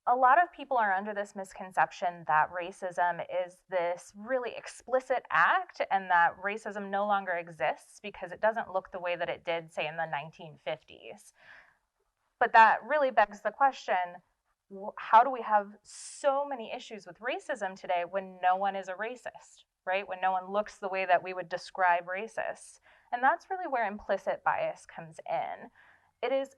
a lot of people are under this misconception that racism is this really explicit act and that racism no longer exists because it doesn't look the way that it did, say, in the 1950s. But that really begs the question, how do we have so many issues with racism today when no one is a racist, right? When no one looks the way that we would describe racist. And that's really where implicit bias comes in. It is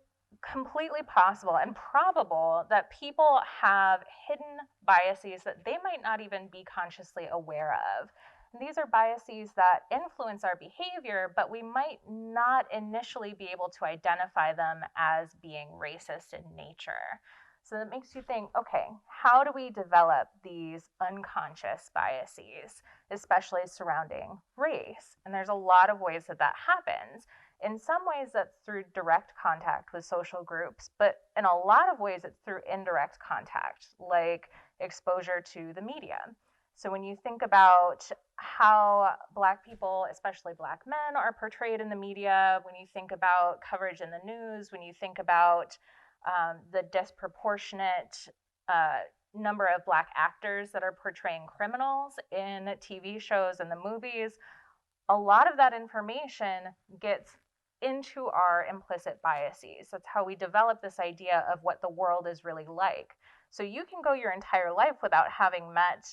completely possible and probable that people have hidden biases that they might not even be consciously aware of. And these are biases that influence our behavior, but we might not initially be able to identify them as being racist in nature. So that makes you think, okay, how do we develop these unconscious biases, especially surrounding race? And there's a lot of ways that that happens. In some ways, that's through direct contact with social groups, but in a lot of ways, it's through indirect contact, like exposure to the media. So when you think about how Black people, especially Black men, are portrayed in the media, when you think about coverage in the news, when you think about the disproportionate number of Black actors that are portraying criminals in TV shows and the movies, a lot of that information gets into our implicit biases. That's how we develop this idea of what the world is really like. So you can go your entire life without having met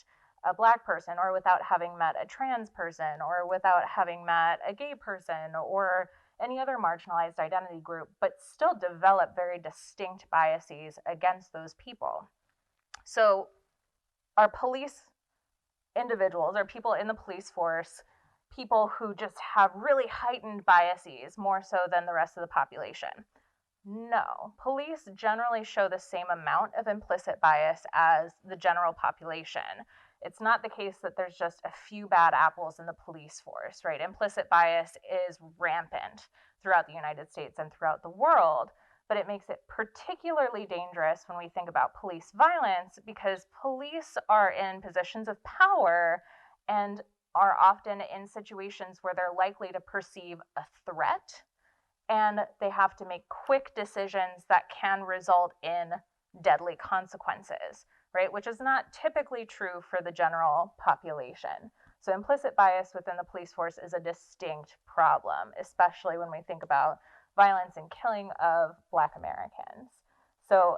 a Black person, or without having met a trans person, or without having met a gay person, or any other marginalized identity group, but still develop very distinct biases against those people. So are police individuals, or people in the police force, people who just have really heightened biases more so than the rest of the population? No. Police generally show the same amount of implicit bias as the general population. It's not the case that there's just a few bad apples in the police force, right? Implicit bias is rampant throughout the United States and throughout the world, but it makes it particularly dangerous when we think about police violence because police are in positions of power and are often in situations where they're likely to perceive a threat, and they have to make quick decisions that can result in deadly consequences, right? Which is not typically true for the general population. So implicit bias within the police force is a distinct problem, especially when we think about violence and killing of Black Americans. So